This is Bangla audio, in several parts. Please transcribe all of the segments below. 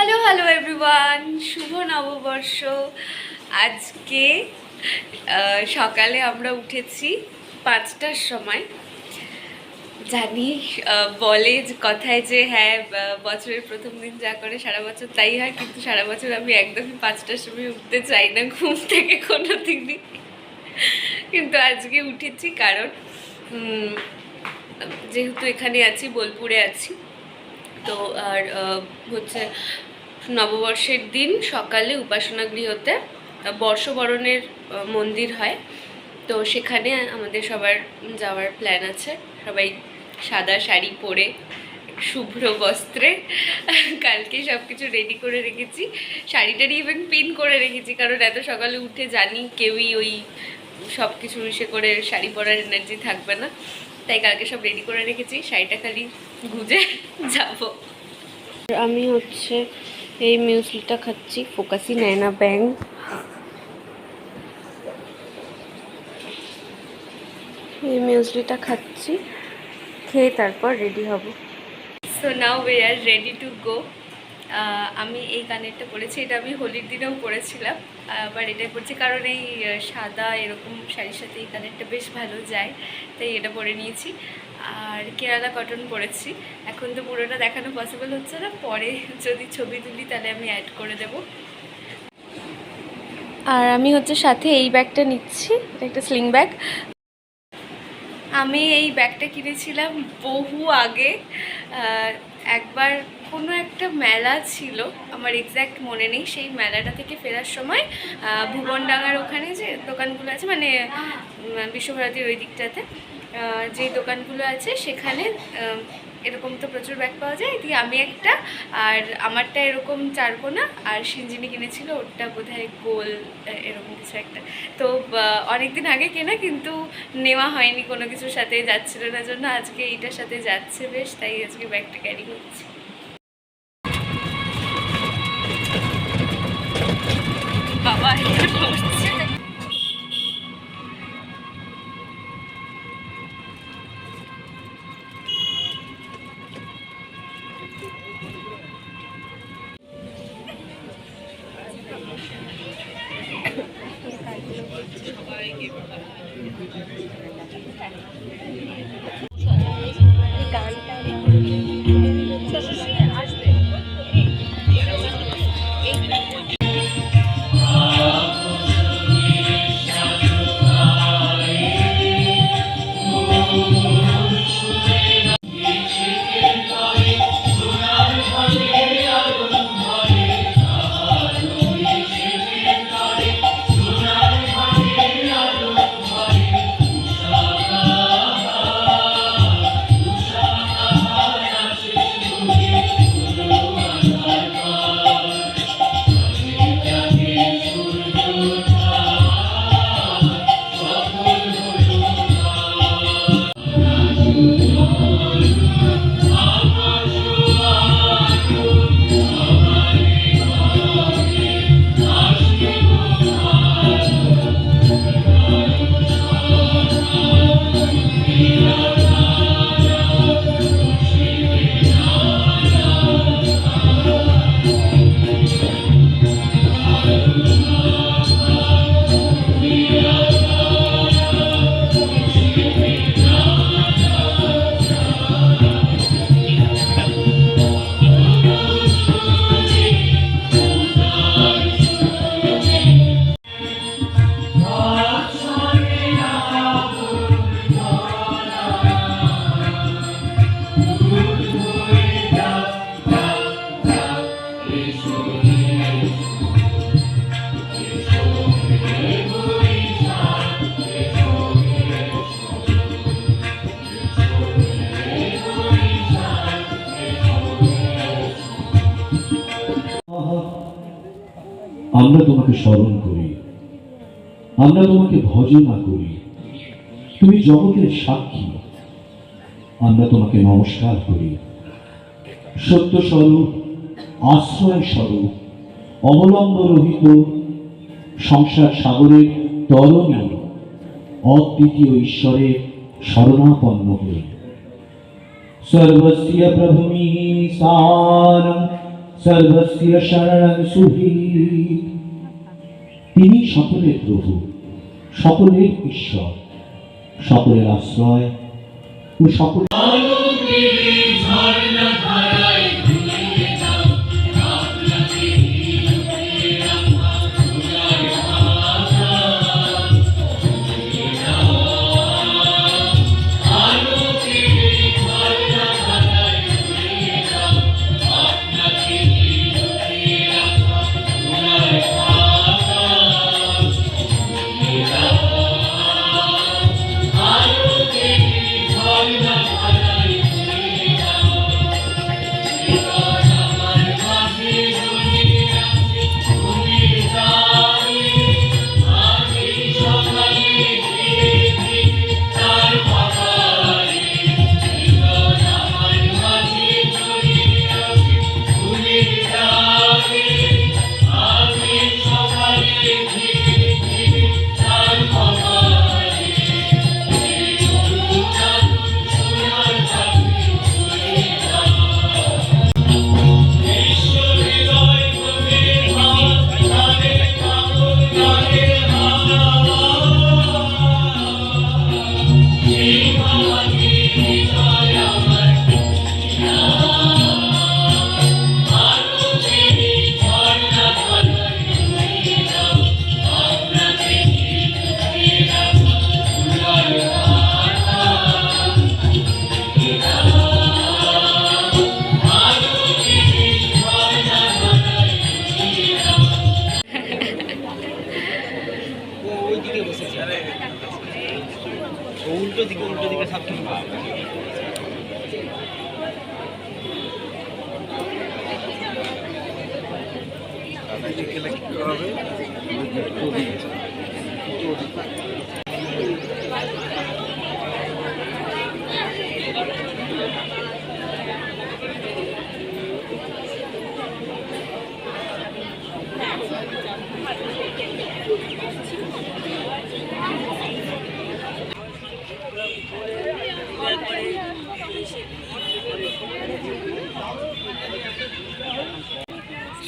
হ্যালো হ্যালো এভরিওয়ান, শুভ নববর্ষ। আজকে সকালে আমরা উঠেছি 5টার সময়। জানি বলে কথায় যে হ্যাঁ, বছরের প্রথম দিন যা করে সারা বছর তাই হয়, কিন্তু সারা বছর আমি একদমই 5টার সময় উঠতে চাই না ঘুম থেকে কোনো দিনই। কিন্তু আজকে উঠেছি কারণ যেহেতু এখানে আছি, বোলপুরে আছি, তো আর হচ্ছে নববর্ষের দিন সকালে উপাসনা গৃহতে বর্ষবরণের মন্দির হয়, তো সেখানে আমাদের সবার যাওয়ার প্ল্যান আছে। সবাই সাদা শাড়ি পরে শুভ্র বস্ত্রে কালকে সব কিছু রেডি করে রেখেছি। শাড়িটারই ইভেন পিন করে রেখেছি, কারণ এত সকালে উঠে জানি কেউই ওই সব কিছু ইসে করে শাড়ি পরার এনার্জি থাকবে না, তাই কালকে সব রেডি করে রেখেছি। শাড়িটা খালি গুজে যাব। আমি হচ্ছে এই মিউসলিটা খাচ্ছি, ফোকাসি নেয় না ব্যাং। এই মিউসলিটা খাচ্ছি, খেয়ে তারপর রেডি হব। So now we are ready to go. আমি এই কানেরটা পরেছি, এটা আমি হোলির দিনেও পরেছিলাম, আবার এটাই পরছি কারণ এই সাদা এরকম শাড়ির সাথে এই কানেরটা বেশ ভালো যায়, তাই এটা পরে নিয়েছি। আর কেরালা কটন পরেছি। এখন তো পুরোটা দেখানো পসিবল হচ্ছে না, পরে যদি ছবি তুলি তাহলে আমি অ্যাড করে দেব। আর আমি হচ্ছে সাথে এই ব্যাগটা নিচ্ছি, এটা একটা স্লিং ব্যাগ। আমি এই ব্যাগটা কিনেছিলাম বহু আগে, একবার কোনো একটা মেলা ছিল, আমার এক্স্যাক্ট মনে নেই। সেই মেলাটা থেকে ফেরার সময় ভুবনডাঙ্গার ওখানে যে দোকানগুলো আছে, মানে বিশ্বভারতীর ওই দিকটাতে যে দোকানগুলো আছে, সেখানে এরকম তো প্রচুর ব্যাগ পাওয়া যায়। দিয়ে আমি একটা, আর আমারটা এরকম চারকোনা, আর সিঞ্জিনি কিনেছিল ওটা বোধহয় গোল এরকম কিছু একটা। তো অনেকদিন আগে কেনা, কিন্তু নেওয়া হয়নি, কোনো কিছুর সাথে যাচ্ছিল না জন্য। আজকে এইটার সাথে যাচ্ছে বেশ, তাই আজকে ব্যাগটা ক্যারি করছি। বাবা পড়ছে। আমরা তোমাকে স্মরণ করি, আমরা তোমাকে ভজনা করি, তুমি জগতের সাক্ষী, আমরা তোমাকে নমস্কার করি। সত্য স্বরূপ, আশ্রয় স্বরূপ, অবলম্ব রহিত, সংসার সাগরের তরণী, অদ্বিতীয় ঈশ্বরে শরণাপন্ন হই। সর্বস্য প্রভুমি সারং সর্বস্য শরণং সুহি। তিনি সকলের প্রভু, সকলের ঈশ্বর, সকলের আশ্রয় ও সকলের উল্টো দিকে সাবধান।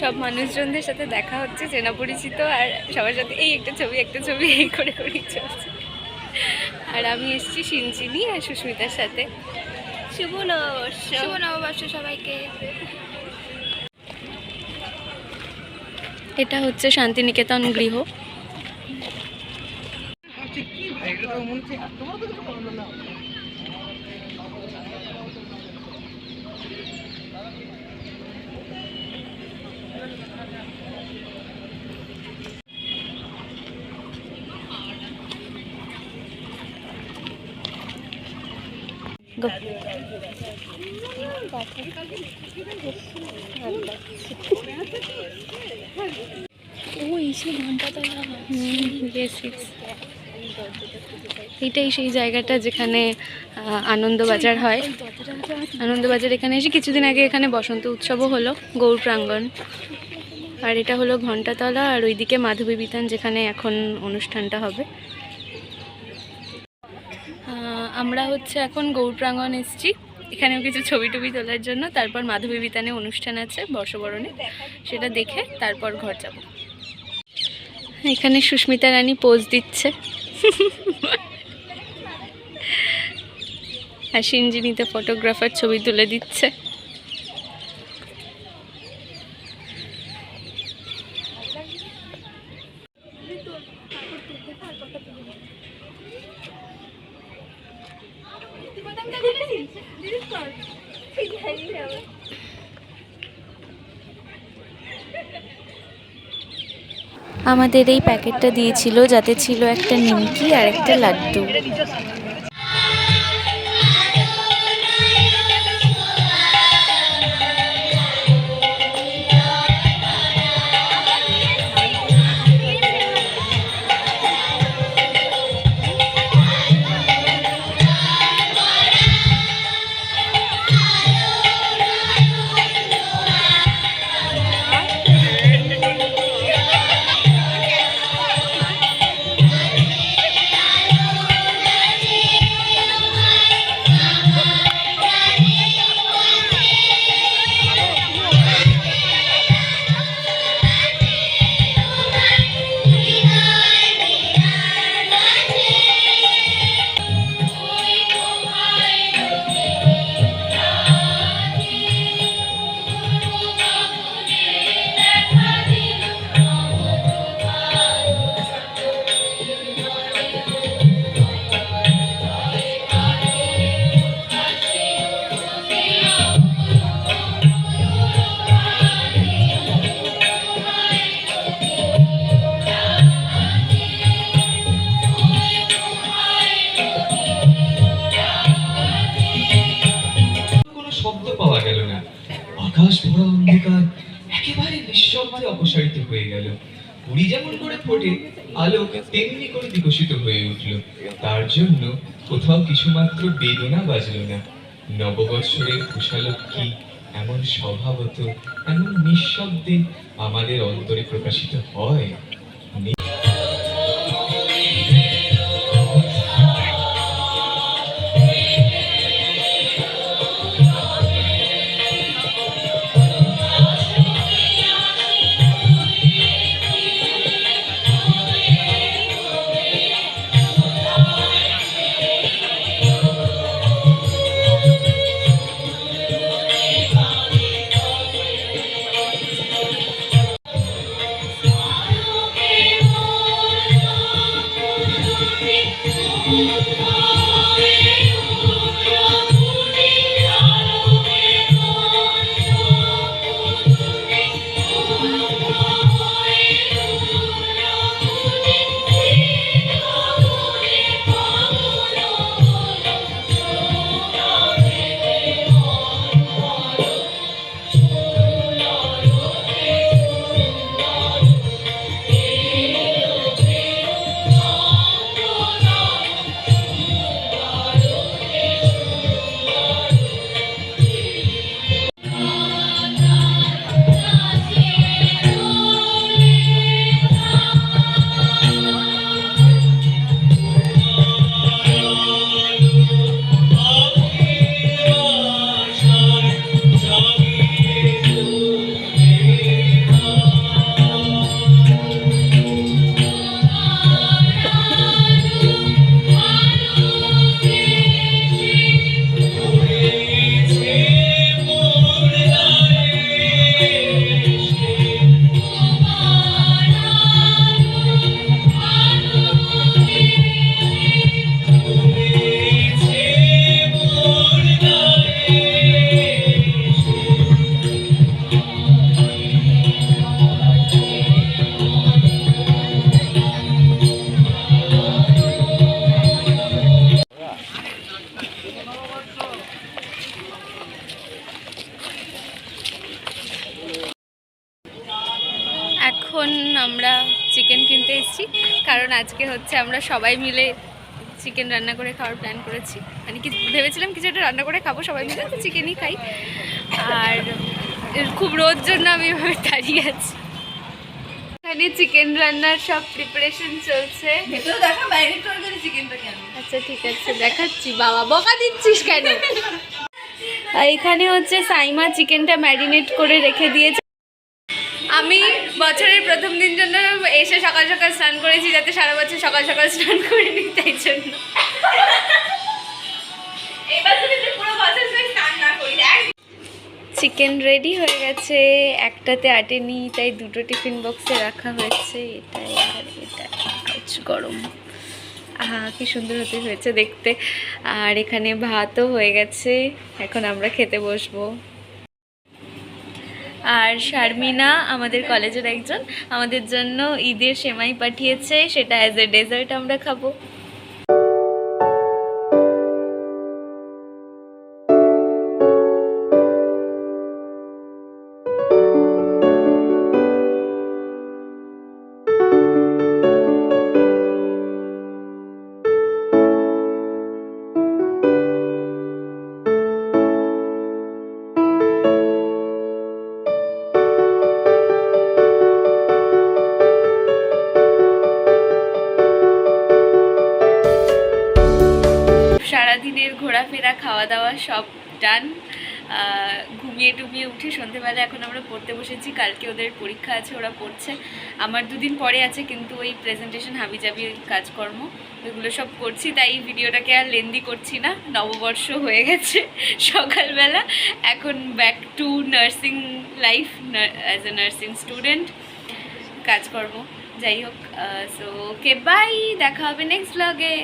সব মানুষজনদের সাথে দেখা হচ্ছে, চেনা পরিচিত, আর সবার সাথে এই একটা ছবি এই করে করেই চলছে। আর আমি এসেছি সিনচিনি আর সুস্মিতার সাথে। শুভ নববর্ষ সবাইকে। এটা হচ্ছে শান্তিনিকেতন গৃহ। Go. এটাই সেই জায়গাটা যেখানে আনন্দবাজার হয়। আনন্দবাজার এখানে এসে কিছুদিন আগে এখানে বসন্ত উৎসবও হলো, গৌর প্রাঙ্গণ। আর এটা হলো ঘণ্টাতলা, আর ওইদিকে মাধবী বিতান যেখানে এখন অনুষ্ঠানটা হবে। আমরা হচ্ছে এখন গৌর প্রাঙ্গণ এসেছি, এখানেও কিছু ছবি টবি তোলার জন্য। তারপর মাধবী বিতানে অনুষ্ঠান আছে বর্ষবরণে, সেটা দেখে তারপর ঘর যাব। এখানে সুস্মিতা রানী পোজ দিচ্ছে আর সিনজিনিতে ফটোগ্রাফার ছবি তুলে দিচ্ছে। আমাদের এই প্যাকেটটা দিয়েছিল, যাতে ছিল একটা নিমকি আর একটা লাড্ডু। একেবারে নিঃশব্দে অপসারিত হয়ে গেল। পুরী যেমন করে ফোটে আলোক তেমনি করে বিকশিত হয়ে উঠল। তার জন্য কোথাও কিছুমাত্র বেদনা বাজল না। নববৎসরের কুশালক্ষী এমন স্বভাবত, এমন নিঃশব্দে আমাদের অন্তরে প্রকাশিত হয়। এখন আমরা চিকেন কিনতে এসেছি, কারণ আজকে হচ্ছে আমরা সবাই মিলে চিকেন রান্না করে খাওয়ার প্ল্যান করেছি। মানে কি ভেবেছিলাম কিছু একটা রান্না করে খাবো সবাই মিলে, তো চিকেনই খাই। আর খুব রোদ জন্য আমি এভাবে দাঁড়িয়ে আছি। এখানে চিকেন রান্নার সব প্রিপারেশন চলছে। আচ্ছা ঠিক আছে, দেখাচ্ছি। বাবা বকা দিচ্ছিস কেন? আর এখানে হচ্ছে সাইমা চিকেনটা ম্যারিনেট করে রেখে দিয়েছে। আমি বছরের প্রথম দিন জন্য এসে সকাল সকাল স্নান করেছি, যাতে সারা বছর সকাল সকাল স্নান করে নিই, তাই জন্য। চিকেন রেডি হয়ে গেছে, একটাতে আটেনি, তাই দুটো টিফিন বক্সে রাখা হয়েছে। এটাই আর এটা গরম। আহা কি সুন্দর হতে হয়েছে দেখতে। আর এখানে ভাতও হয়ে গেছে, এখন আমরা খেতে বসবো। আর শারমিনা আমাদের কলেজের একজন আমাদের জন্য ঈদের সেমাই পাঠিয়েছে, সেটা অ্যাজ এ ডেজার্ট আমরা খাবো। সারাদিনের ঘোরাফেরা খাওয়া দাওয়া সব ডান। ঘুমিয়ে টুমিয়ে উঠে সন্ধেবেলা এখন আমরা পড়তে বসেছি। কালকে ওদের পরীক্ষা আছে, ওরা পড়ছে। আমার দুদিন পরে আছে, কিন্তু ওই প্রেজেন্টেশন হাবিজাবি কাজকর্ম ওইগুলো সব করছি, তাই ভিডিওটাকে আর লেন্দি করছি না। নববর্ষ হয়ে গেছে সকালবেলা, এখন back to nursing life as a nursing student, কাজকর্ম। যাই হোক, সো ওকে বাই, দেখা হবে নেক্সট ব্লগে।